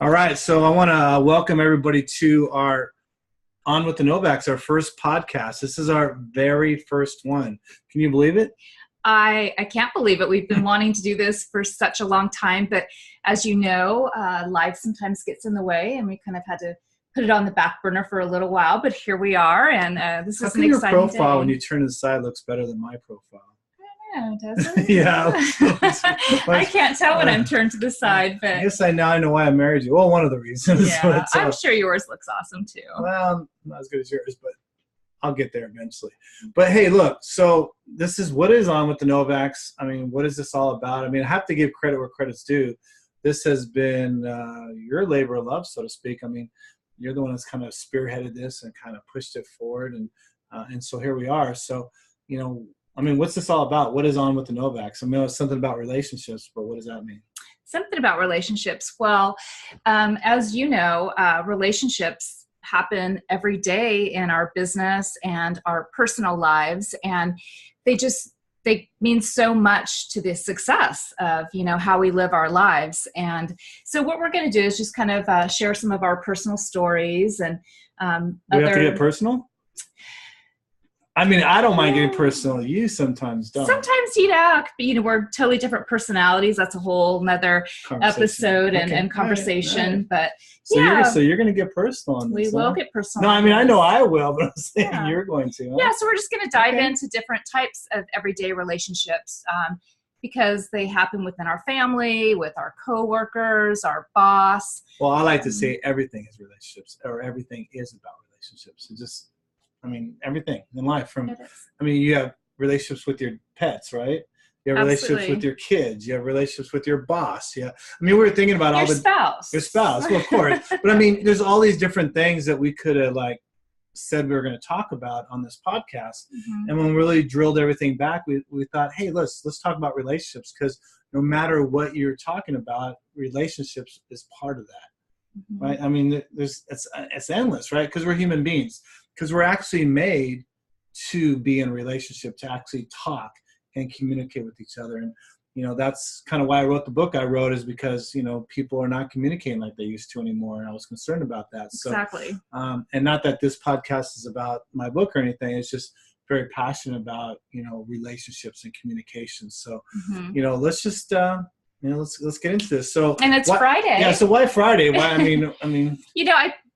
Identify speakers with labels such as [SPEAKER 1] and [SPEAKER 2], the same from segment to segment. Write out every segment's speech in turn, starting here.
[SPEAKER 1] All right, so I want to welcome everybody to our On with the Novaks, our first podcast. This is our very first one. Can you believe it?
[SPEAKER 2] I can't believe it. We've been wanting to do this for such a long time, but as you know, life sometimes gets in the way, and we kind of had to put it on the back burner for a little while. But here we are, and this is an exciting day.
[SPEAKER 1] Your profile, when you turn to the side, looks better than my profile.
[SPEAKER 2] Yeah, does it?
[SPEAKER 1] Yeah.
[SPEAKER 2] I can't tell when I'm turned to the side, but
[SPEAKER 1] I guess I know why I married you. Well, one of the reasons.
[SPEAKER 2] Yeah, I'm sure yours looks awesome too.
[SPEAKER 1] Well, not as good as yours, but I'll get there eventually. But hey, look, so this is what is On with the Novaks. I mean, what is this all about? I mean, I have to give credit where credit's due. This has been your labor of love, so to speak. I mean, you're the one that's kind of spearheaded this and kind of pushed it forward, and so here we are. So, you know, I mean, what's this all about? What is On with the Novaks? I mean, it's something about relationships, but what does that mean?
[SPEAKER 2] Something about relationships. Well, as you know, relationships happen every day in our business and our personal lives, and they mean so much to the success of, you know, how we live our lives. And so what we're going to do is just kind of share some of our personal stories and
[SPEAKER 1] we have to get personal? I mean, I don't mind getting personal. You sometimes don't.
[SPEAKER 2] Sometimes, you know, we're totally different personalities. That's a whole nother episode and conversation. Right. But
[SPEAKER 1] so you're going to get personal on this.
[SPEAKER 2] We will get personal.
[SPEAKER 1] No, I mean, I know I will, but I'm saying you're going to. Huh?
[SPEAKER 2] Yeah, so we're just going to dive into different types of everyday relationships because they happen within our family, with our coworkers, our boss.
[SPEAKER 1] Well, I like to say everything is relationships, or everything is about relationships. I mean, everything in life. You have relationships with your pets, right? You have relationships with your kids. You have relationships with your boss. Yeah. I mean, we were thinking about
[SPEAKER 2] your spouse.
[SPEAKER 1] Your spouse, well, of course. But I mean, there's all these different things that we could have said we were going to talk about on this podcast. Mm-hmm. And when we really drilled everything back, we thought, hey, let's talk about relationships, because no matter what you're talking about, relationships is part of that. Mm-hmm. Right? I mean, it's endless, right? Because we're human beings. Because we're actually made to be in a relationship, to actually talk and communicate with each other. And, you know, that's kind of why I wrote the book I wrote, is because, you know, people are not communicating like they used to anymore. And I was concerned about that.
[SPEAKER 2] Exactly.
[SPEAKER 1] So, and not that this podcast is about my book or anything. It's just very passionate about, you know, relationships and communication. So, you know, let's just, you know, let's get into this. So,
[SPEAKER 2] and it's Friday.
[SPEAKER 1] Yeah. So why Friday? Why? I mean,
[SPEAKER 2] you know,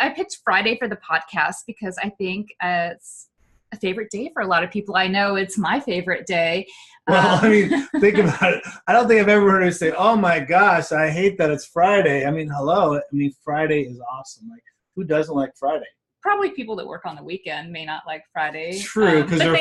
[SPEAKER 2] I picked Friday for the podcast because I think it's a favorite day for a lot of people. I know it's my favorite day.
[SPEAKER 1] Well, I mean, think about it. I don't think I've ever heard her say, oh my gosh, I hate that it's Friday. I mean, hello. I mean, Friday is awesome. Like, who doesn't like Friday?
[SPEAKER 2] Probably people that work on the weekend may not like Friday.
[SPEAKER 1] True, because their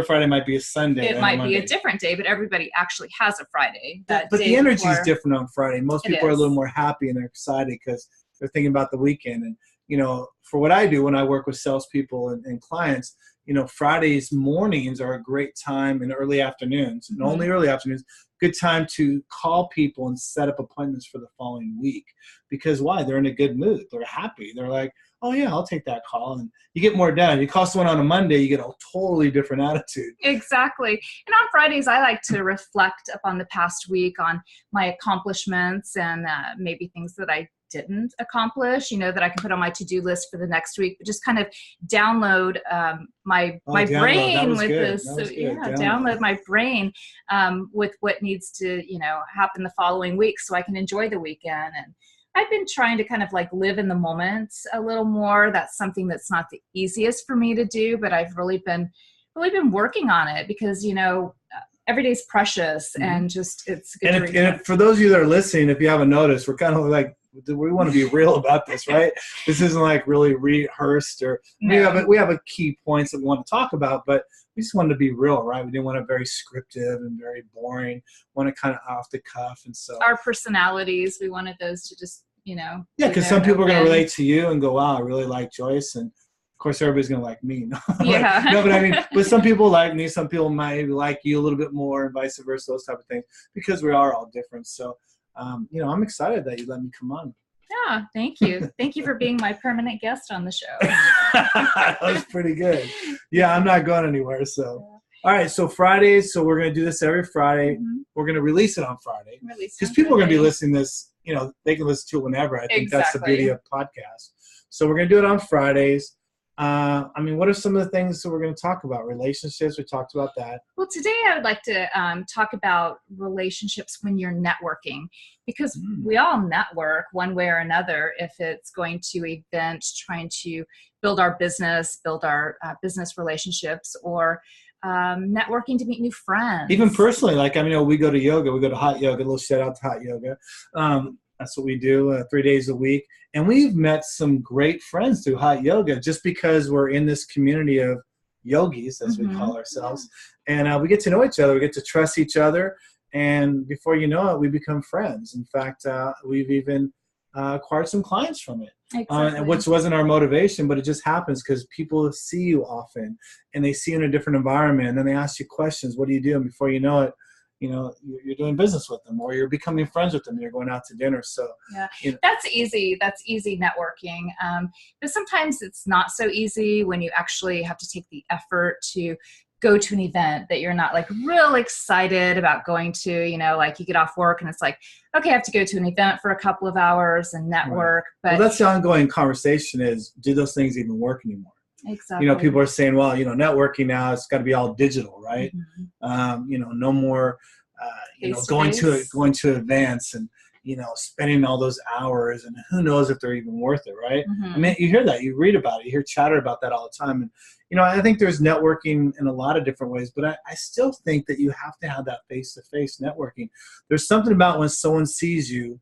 [SPEAKER 1] Friday might be a Sunday.
[SPEAKER 2] It might be a different day, but everybody actually has a Friday.
[SPEAKER 1] But the energy is different on Friday. Most people are a little more happy and they're excited because they're thinking about the weekend. And you know, for what I do when I work with salespeople and clients, you know, Fridays mornings are a great time, and early afternoons, and only early afternoons, good time to call people and set up appointments for the following week. Because why? They're in a good mood. They're happy. They're like, oh yeah, I'll take that call. And you get more done. You call someone on a Monday, you get a totally different attitude.
[SPEAKER 2] Exactly. And on Fridays, I like to reflect upon the past week, on my accomplishments and maybe things that I didn't accomplish, you know, that I can put on my to-do list for the next week, but just kind of download my brain with this. So, download my brain with what needs to, you know, happen the following week so I can enjoy the weekend. And I've been trying to kind of live in the moment a little more. That's something that's not the easiest for me to do, but I've really been working on it because, you know, every day is precious and just it's good.
[SPEAKER 1] And for those of you that are listening, if you haven't noticed, we're kind of we want to be real about this, right? This isn't really rehearsed or we have a key points that we want to talk about, but we just wanted to be real, right? We didn't want it very scripted and very boring. Want it kind of off the cuff, and so
[SPEAKER 2] our personalities, we wanted those to just, you know.
[SPEAKER 1] Yeah, because some people are going to relate to you and go, "Wow, I really like Joyce," and of course, everybody's going to like me.
[SPEAKER 2] Yeah.
[SPEAKER 1] No, but I mean, but some people like me. Some people might like you a little bit more, and vice versa. Those type of things, because we are all different. So. You know, I'm excited that you let me come on.
[SPEAKER 2] Yeah, thank you. Thank you for being my permanent guest on the show.
[SPEAKER 1] That was pretty good. Yeah, I'm not going anywhere. So, all right. So Fridays. So we're going to do this every Friday. Mm-hmm. We're going to release it on Friday because people are going to be listening to this, they can listen to it whenever. I think
[SPEAKER 2] Exactly.
[SPEAKER 1] that's the beauty of podcasts. So we're going to do it on Fridays. What are some of the things that we're going to talk about? Relationships, we talked about that.
[SPEAKER 2] Well, today I would like to talk about relationships when you're networking, because we all network one way or another. If it's going to events, trying to build our business business relationships, or networking to meet new friends.
[SPEAKER 1] Even personally, we go to yoga, we go to hot yoga, a little shout out to hot yoga. That's what we do 3 days a week. And we've met some great friends through hot yoga just because we're in this community of yogis, as we call ourselves. And we get to know each other. We get to trust each other. And before you know it, we become friends. In fact, we've even acquired some clients from it.
[SPEAKER 2] Exactly.
[SPEAKER 1] Which wasn't our motivation, but it just happens because people see you often and they see you in a different environment. And then they ask you questions. What do you do? And before you know it, you're doing business with them, or you're becoming friends with them. You're going out to dinner. So
[SPEAKER 2] that's easy. That's easy networking. But sometimes it's not so easy when you actually have to take the effort to go to an event that you're not real excited about going to. You get off work and it's like, okay, I have to go to an event for a couple of hours and network.
[SPEAKER 1] Right.
[SPEAKER 2] But
[SPEAKER 1] that's the ongoing conversation: is, do those things even work anymore?
[SPEAKER 2] Exactly.
[SPEAKER 1] People are saying, well, networking now, it's got to be all digital, right? No more, going to events and, spending all those hours, and who knows if they're even worth it, right? I mean, you hear that, you read about it, you hear chatter about that all the time. And, I think there's networking in a lot of different ways, but I still think that you have to have that face-to-face networking. There's something about when someone sees you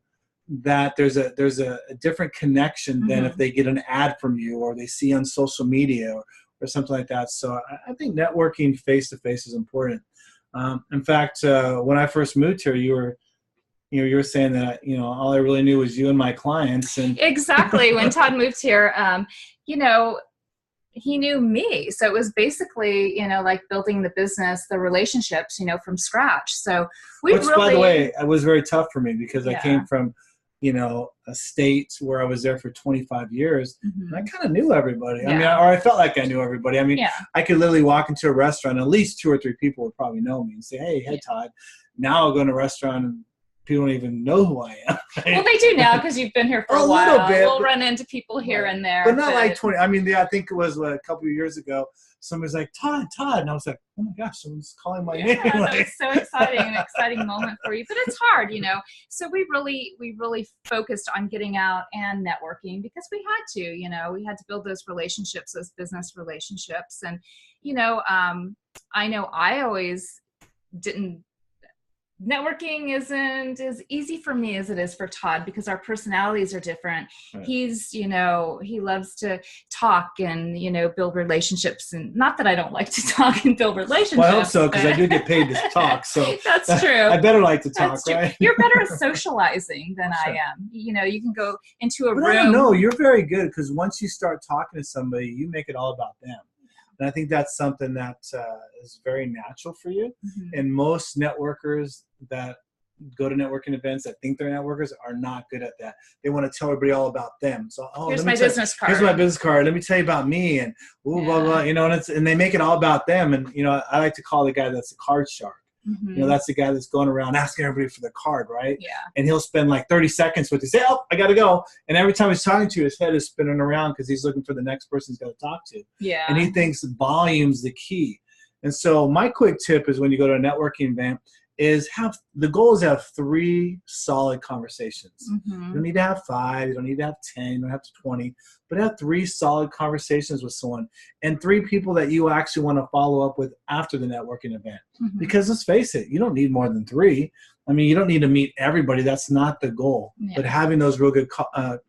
[SPEAKER 1] that there's a different connection than if they get an ad from you or they see on social media or something like that. So I think networking face-to-face is important. In fact, when I first moved here, you were saying that, all I really knew was you and my clients. And
[SPEAKER 2] exactly. When Todd moved here, he knew me. So it was basically, building the business, the relationships, from scratch. So
[SPEAKER 1] by the way, it was very tough for me because I came from, a state where I was there for 25 years and I kind of knew everybody. I felt like I knew everybody. I could literally walk into a restaurant, at least 2 or 3 people would probably know me and say, hey, Todd. Now I'll go in a restaurant and people don't even know who I am. Right?
[SPEAKER 2] Well, they do now because you've been here for a while.
[SPEAKER 1] Little bit,
[SPEAKER 2] we'll run into people here and there.
[SPEAKER 1] But not like 20. I think it was a couple of years ago, somebody's like, Todd. And I was like, oh my gosh, someone's calling my name.
[SPEAKER 2] That was so exciting, an exciting moment for you. But it's hard, So we really focused on getting out and networking because we had to, we had to build those relationships, those business relationships. And, I know I always didn't. Networking isn't as easy for me as it is for Todd because our personalities are different. Right. He's, he loves to talk and, build relationships. And not that I don't like to talk and build relationships.
[SPEAKER 1] Well, I hope so, because I do get paid to talk. So
[SPEAKER 2] that's true.
[SPEAKER 1] I better like to talk, right?
[SPEAKER 2] You're better at socializing than I am. You can go into a room.
[SPEAKER 1] I don't know. You're very good because once you start talking to somebody, you make it all about them. And I think that's something that is very natural for you. And most networkers that go to networking events that think they're networkers are not good at that. They want to tell everybody all about them. So,
[SPEAKER 2] here's my business card.
[SPEAKER 1] Here's my business card. Let me tell you about me and blah, blah. And they make it all about them. And, I like to call the guy that's a card shark. That's the guy that's going around asking everybody for the card, right?
[SPEAKER 2] Yeah.
[SPEAKER 1] And he'll spend 30 seconds with you. Say, oh, I got to go. And every time he's talking to you, his head is spinning around because he's looking for the next person he's got to talk to.
[SPEAKER 2] Yeah.
[SPEAKER 1] And he thinks volume's the key. And so my quick tip is when you go to a networking event is the goal is to have 3 solid conversations. You don't need to have 5, you don't need to have 10, you don't have to 20, but have 3 solid conversations with someone and 3 people that you actually want to follow up with after the networking event. Because let's face it, you don't need more than 3. You don't need to meet everybody. That's not the goal. Yeah. But having those real good,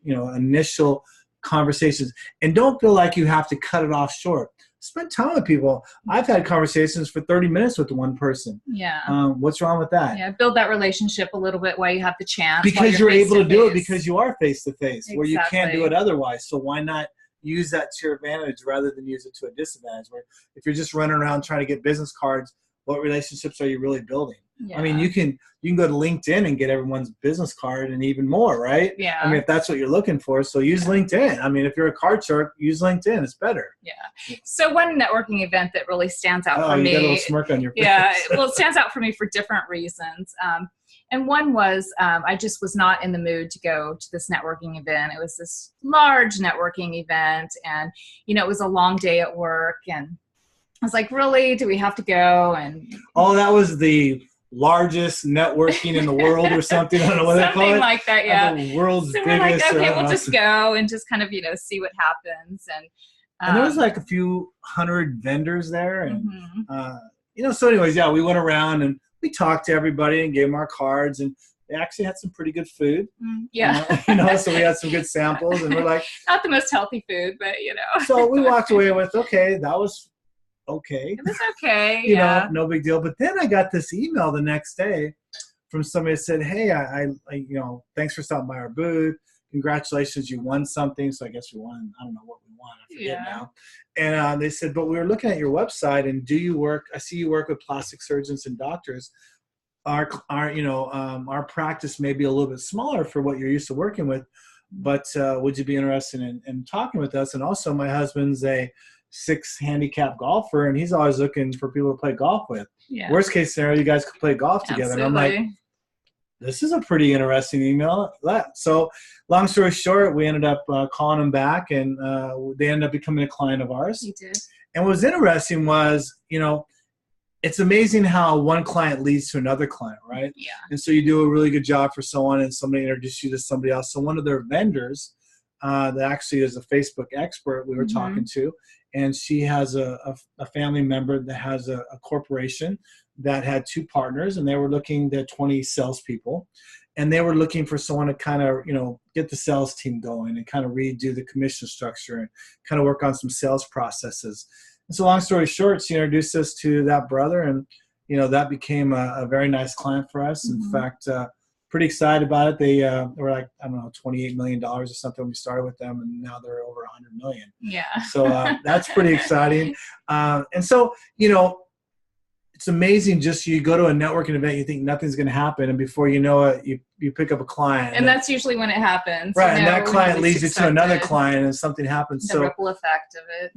[SPEAKER 1] initial conversations, and don't feel like you have to cut it off short. Spend time with people. I've had conversations for 30 minutes with one person.
[SPEAKER 2] Yeah.
[SPEAKER 1] What's wrong with that?
[SPEAKER 2] Yeah. Build that relationship a little bit while you have the chance.
[SPEAKER 1] Because you're able to do it because you are face to face, where you can't do it otherwise. So why not use that to your advantage rather than use it to a disadvantage? Where if you're just running around trying to get business cards, what relationships are you really building? Yeah. You can go to LinkedIn and get everyone's business card and even more, right?
[SPEAKER 2] Yeah.
[SPEAKER 1] If that's what you're looking for, so use LinkedIn. If you're a card shark, use LinkedIn. It's better.
[SPEAKER 2] Yeah. So one networking event that really stands out for me.
[SPEAKER 1] You got a little smirk on your face.
[SPEAKER 2] Yeah. Well, it stands out for me for different reasons. And one was, I just was not in the mood to go to this networking event. It was this large networking event, and, it was a long day at work, and I was like, really, do we have to go? And
[SPEAKER 1] that was the largest networking in the world or something. I don't know what they call it.
[SPEAKER 2] Something like that, yeah.
[SPEAKER 1] The world's
[SPEAKER 2] so
[SPEAKER 1] biggest.
[SPEAKER 2] We're like, okay, we'll just go and just kind of, see what happens.
[SPEAKER 1] And there was like a few hundred vendors there. And, so anyways, yeah, we went around and we talked to everybody and gave them our cards, and they actually had some pretty good food.
[SPEAKER 2] Yeah.
[SPEAKER 1] So we had some good samples, and we're like,
[SPEAKER 2] not the most healthy food, but
[SPEAKER 1] So we walked away with, okay, that was okay.
[SPEAKER 2] It was okay. Yeah.
[SPEAKER 1] No big deal. But then I got this email the next day from somebody that said, hey, I thanks for stopping by our booth. Congratulations, you won something. So I guess we won. I don't know what we won. I forget now. And they said, but we were looking at your website, and I see you work with plastic surgeons and doctors. Our practice may be a little bit smaller for what you're used to working with, but would you be interested in talking with us? And also, my husband's a 6 handicap golfer, and he's always looking for people to play golf with. Yeah. Worst case scenario, you guys could play golf together.
[SPEAKER 2] Absolutely.
[SPEAKER 1] And I'm like, this is a pretty interesting email. So long story short, we ended up calling them back, and they ended up becoming a client of ours.
[SPEAKER 2] You did.
[SPEAKER 1] And what was interesting was, it's amazing how one client leads to another client, right?
[SPEAKER 2] Yeah.
[SPEAKER 1] And so you do a really good job for someone, and somebody introduces you to somebody else. So one of their vendors that actually is a Facebook expert we were talking to, and she has a family member that has a corporation that had 2 partners, and they were looking at 20 salespeople, and they were looking for someone to kind of, get the sales team going and kind of redo the commission structure and kind of work on some sales processes. And so long story short, she introduced us to that brother, and, that became a very nice client for us. In fact, pretty excited about it. They were like, I don't know, $28 million or something when we started with them, and now they're over $100 million.
[SPEAKER 2] Yeah.
[SPEAKER 1] So that's pretty exciting. And so, it's amazing. Just you go to a networking event, you think nothing's going to happen, and before you know it, you pick up a client.
[SPEAKER 2] And that's usually when it happens.
[SPEAKER 1] Right, and that client leads you to another client, and something happens.
[SPEAKER 2] The ripple effect of it.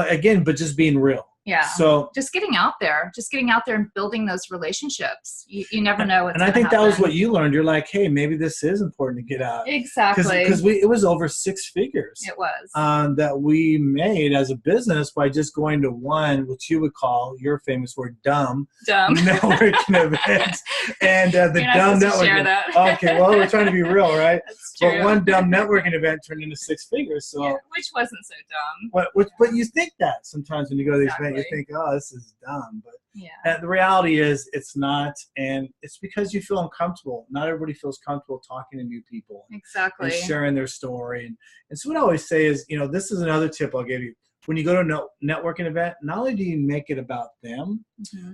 [SPEAKER 1] Again, but just being real.
[SPEAKER 2] Yeah.
[SPEAKER 1] So
[SPEAKER 2] just getting out there and building those relationships. You never know what's
[SPEAKER 1] And I think that was what you learned. You're like, hey, maybe this is important to get out.
[SPEAKER 2] Exactly.
[SPEAKER 1] Because it was over 6 figures.
[SPEAKER 2] It was.
[SPEAKER 1] That we made as a business by just going to one, which you would call, your famous word, dumb networking event. And the dumb networking.
[SPEAKER 2] Share that.
[SPEAKER 1] Okay, well, we're trying to be real, right?
[SPEAKER 2] That's true.
[SPEAKER 1] But one dumb networking event turned into 6 figures. So
[SPEAKER 2] which wasn't so dumb.
[SPEAKER 1] But you think that sometimes when you go to these events, you think, oh, this is dumb. But the reality is it's not, and it's because you feel uncomfortable. Not everybody feels comfortable talking to new people.
[SPEAKER 2] Exactly.
[SPEAKER 1] And sharing their story. And so what I always say is, this is another tip I'll give you. When you go to a networking event, not only do you make it about them,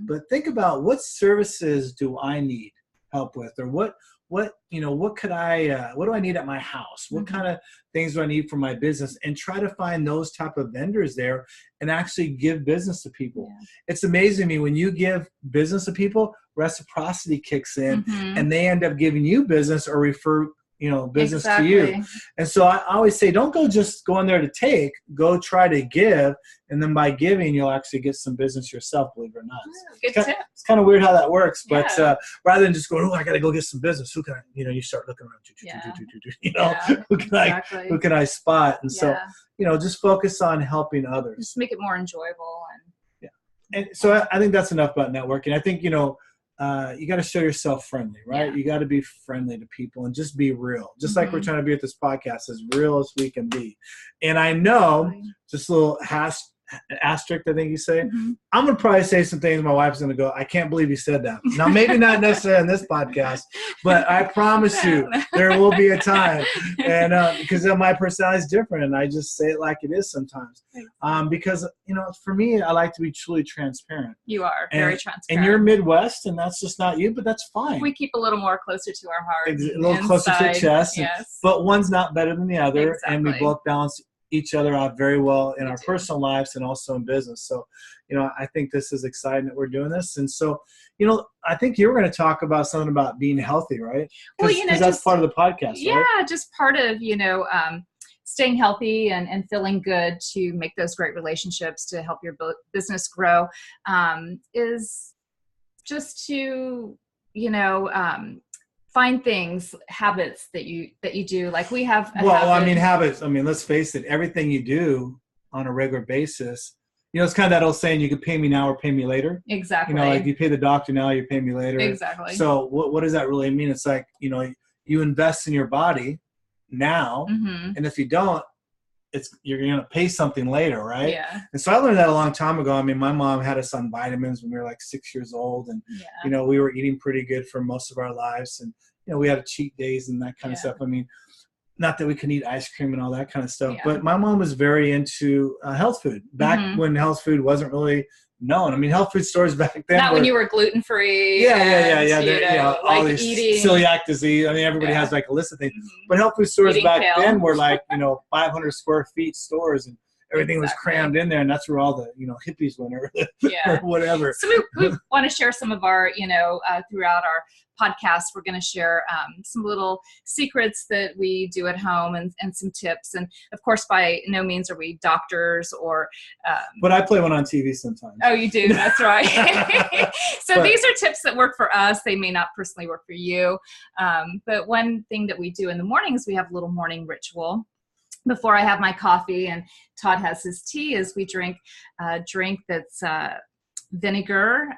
[SPEAKER 1] but think about what services do I need help with, or what do I need at my house? What kind of things do I need for my business? And try to find those type of vendors there and actually give business to people. Yeah. It's amazing to me when you give business to people, reciprocity kicks in, and they end up giving you business or refer business to you. And so I always say, don't go in there to take, go try to give. And then by giving, you'll actually get some business yourself, believe it or not.
[SPEAKER 2] Good tip.
[SPEAKER 1] It's kind of weird how that works, but rather than just going, oh, I got to go get some business. Who can I, you start looking around, who can I spot? And so, just focus on helping others.
[SPEAKER 2] Just make it more enjoyable.
[SPEAKER 1] And so I think that's enough about networking. I think, you got to show yourself friendly, right? Yeah. You got to be friendly to people and just be real. Just like we're trying to be at this podcast, as real as we can be. And I know, just a little asterisk, I think you say, I'm going to probably say some things my wife's going to go, I can't believe you said that. Now, maybe not necessarily on this podcast, but I promise you there will be a time. And because my personality is different, and I just say it like it is sometimes. Because, for me, I like to be truly transparent.
[SPEAKER 2] You are very transparent.
[SPEAKER 1] And you're Midwest, and that's just not you, but that's fine.
[SPEAKER 2] We keep a little more closer to our heart.
[SPEAKER 1] A little closer to the chest. But one's not better than the other, and we both balance each other out very well in our personal lives and also in business. So, I think this is exciting that we're doing this. And so, I think you were going to talk about something about being healthy, right? Well, because that's part of the podcast, right?
[SPEAKER 2] Just part of, staying healthy and feeling good to make those great relationships to help your business grow is just to, find things, habits that you do. Like we have a
[SPEAKER 1] well,
[SPEAKER 2] habit.
[SPEAKER 1] I mean, habits. I mean, let's face it. Everything you do on a regular basis, it's kind of that old saying: you can pay me now or pay me later.
[SPEAKER 2] Exactly.
[SPEAKER 1] Like you pay the doctor now, you pay me later.
[SPEAKER 2] Exactly.
[SPEAKER 1] So what does that really mean? It's like, you invest in your body now, and if you don't, you're going to pay something later, right?
[SPEAKER 2] Yeah.
[SPEAKER 1] And so I learned that a long time ago. I mean, my mom had us on vitamins when we were like 6 years old, and we were eating pretty good for most of our lives, and we had cheat days and that kind of stuff. I mean, not that we can eat ice cream and all that kind of stuff, but my mom was very into health food back when health food wasn't really known. I mean, health food stores back then.
[SPEAKER 2] Not when you were gluten free.
[SPEAKER 1] Yeah. All
[SPEAKER 2] like
[SPEAKER 1] these celiac disease. I mean, everybody has like a list of things. But health food stores
[SPEAKER 2] Eating
[SPEAKER 1] back
[SPEAKER 2] kale.
[SPEAKER 1] then were like 500 square feet stores, and everything was crammed in there, and that's where all the hippies went or whatever.
[SPEAKER 2] So we want to share some of our throughout our podcast, we're going to share some little secrets that we do at home and some tips. And of course, by no means are we doctors or.
[SPEAKER 1] But I play one on TV sometimes.
[SPEAKER 2] Oh, you do? That's right. So these are tips that work for us. They may not personally work for you. But one thing that we do in the mornings, we have a little morning ritual. Before I have my coffee and Todd has his tea, is we drink a drink that's vinegar,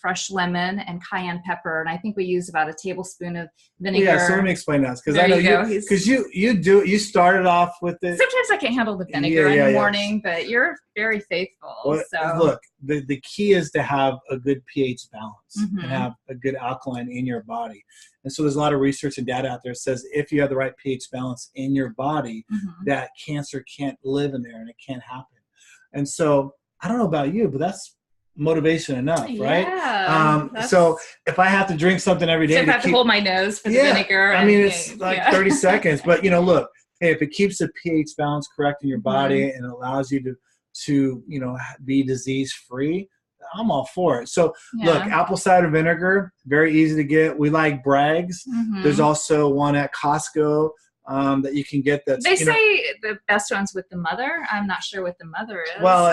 [SPEAKER 2] fresh lemon, and cayenne pepper. And I think we use about a tablespoon of vinegar.
[SPEAKER 1] Yeah, so let me explain that, because I know you started off with it.
[SPEAKER 2] Sometimes I can't handle the vinegar in the morning, but you're very faithful.
[SPEAKER 1] Well,
[SPEAKER 2] so
[SPEAKER 1] look, the key is to have a good pH balance and have a good alkaline in your body. And so there's a lot of research and data out there that says if you have the right pH balance in your body, that cancer can't live in there and it can't happen. And so I don't know about you, but that's motivation enough, right?
[SPEAKER 2] Yeah.
[SPEAKER 1] So if I have to drink something every day,
[SPEAKER 2] so if I have to hold my nose for the vinegar.
[SPEAKER 1] I mean, it's like 30 seconds, but look, hey, if it keeps the pH balance correct in your body and allows you to be disease free, I'm all for it. So look, apple cider vinegar, very easy to get. We like Bragg's. There's also one at Costco that you can get. They
[SPEAKER 2] say the best one's with the mother. I'm not sure what the mother is.
[SPEAKER 1] Well,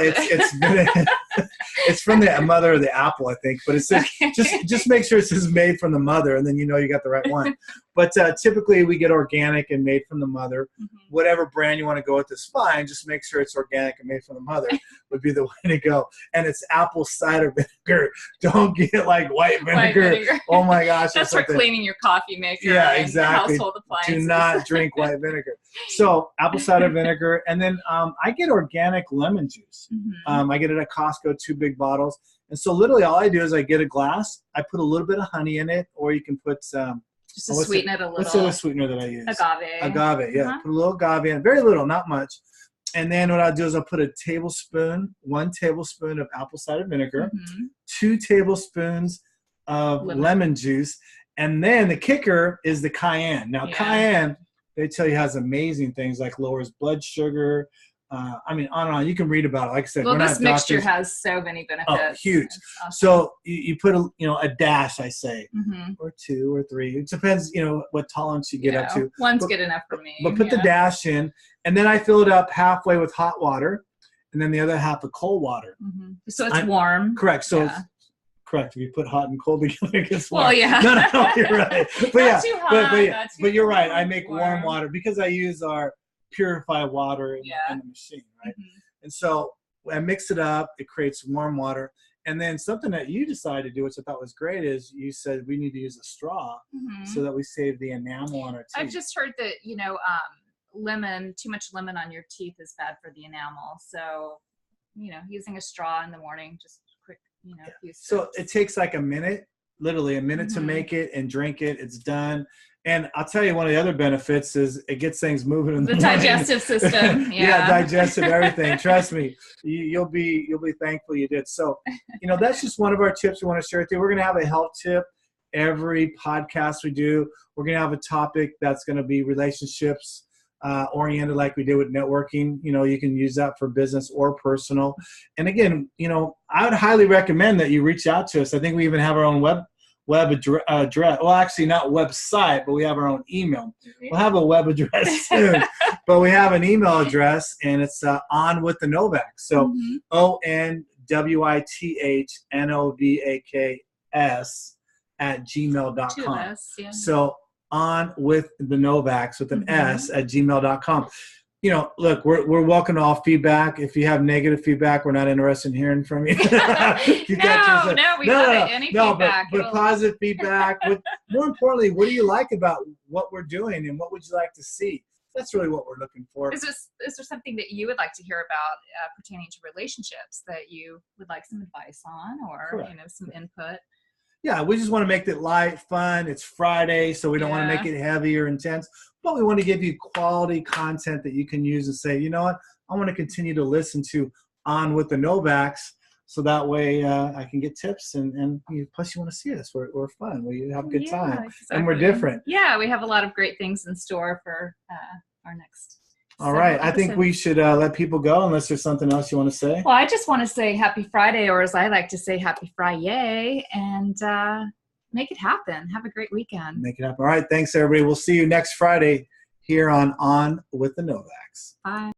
[SPEAKER 1] it's from the mother of the apple, I think. But it says just make sure it says made from the mother, and then you got the right one. But typically we get organic and made from the mother. Whatever brand you want to go with is fine. Just make sure it's organic and made from the mother would be the way to go. And it's apple cider vinegar. Don't get like white vinegar. Oh my gosh.
[SPEAKER 2] That's for cleaning your coffee maker.
[SPEAKER 1] Yeah, exactly.
[SPEAKER 2] And household appliances.
[SPEAKER 1] Do not drink white vinegar. So apple cider vinegar. And then I get organic lemon juice. I get it at Costco, 2 big bottles. And so literally all I do is I get a glass. I put a little bit of honey in it, or you can put
[SPEAKER 2] just to sweeten it a little.
[SPEAKER 1] What's the sweetener that I use?
[SPEAKER 2] Agave.
[SPEAKER 1] Yeah. Put a little agave in. Very little, not much. And then what I'll do is I'll put 1 tablespoon of apple cider vinegar, 2 tablespoons of lemon juice, and then the kicker is the cayenne. Now, cayenne, they tell you, has amazing things like lowers blood sugar. I mean, on and on. You can read about it. Like I said,
[SPEAKER 2] well, this mixture has so many benefits.
[SPEAKER 1] Oh, huge. Awesome. So you put a dash, I say, or 2 or 3. It depends, what tolerance you get up to.
[SPEAKER 2] One's good enough for me.
[SPEAKER 1] But put the dash in, and then I fill it up halfway with hot water, and then the other half with cold water.
[SPEAKER 2] So it's warm.
[SPEAKER 1] Correct. So it's correct. If you put hot and cold together, it gets warm.
[SPEAKER 2] Well, yeah.
[SPEAKER 1] No, you're right. But
[SPEAKER 2] not too hot,
[SPEAKER 1] but you're right. I make warm water because I use our purify water in the machine, right? And so I mix it up. It creates warm water. And then something that you decided to do, which I thought was great, is you said we need to use a straw so that we save the enamel on our teeth.
[SPEAKER 2] I've just heard that, too much lemon on your teeth is bad for the enamel. So, using a straw in the morning, just quick, few steps.
[SPEAKER 1] So it takes like a minute, literally a minute to make it and drink it. It's done. And I'll tell you, one of the other benefits is it gets things moving in the morning.
[SPEAKER 2] Digestive system.
[SPEAKER 1] Yeah, digestive, everything. Trust me, you'll be thankful you did. So, that's just one of our tips we want to share with you. We're going to have a health tip every podcast we do. We're going to have a topic that's going to be relationships oriented, like we did with networking. You can use that for business or personal. And again, I would highly recommend that you reach out to us. I think we even have our own web address. Well, actually not website, but we have our own email. We'll have a web address soon, but we have an email address, and it's on with the Novaks. So ONWITHNOVAKS @gmail.com.
[SPEAKER 2] Two of us, yeah.
[SPEAKER 1] So on with the Novaks with an S @gmail.com. You know, look, we're welcome to all feedback. If you have negative feedback, we're not interested in hearing from you.
[SPEAKER 2] We love it. Any feedback.
[SPEAKER 1] But positive feedback. More importantly, what do you like about what we're doing, and what would you like to see? That's really what we're looking for.
[SPEAKER 2] Is there something that you would like to hear about pertaining to relationships that you would like some advice on, or
[SPEAKER 1] Correct.
[SPEAKER 2] Some input?
[SPEAKER 1] Yeah, we just want to make it light, fun. It's Friday, so we don't want to make it heavy or intense. But we want to give you quality content that you can use and say, you know what, I want to continue to listen to On with the Novaks, so that way I can get tips. And plus, you want to see us. We're fun. We have a good time. Exactly. And we're different.
[SPEAKER 2] Yeah, we have a lot of great things in store for our next.
[SPEAKER 1] All right. I think we should let people go unless there's something else you want to say.
[SPEAKER 2] Well, I just want to say happy Friday, or as I like to say, happy Friday, and make it happen. Have a great weekend.
[SPEAKER 1] Make it happen. All right. Thanks, everybody. We'll see you next Friday here on with the Novaks.
[SPEAKER 2] Bye.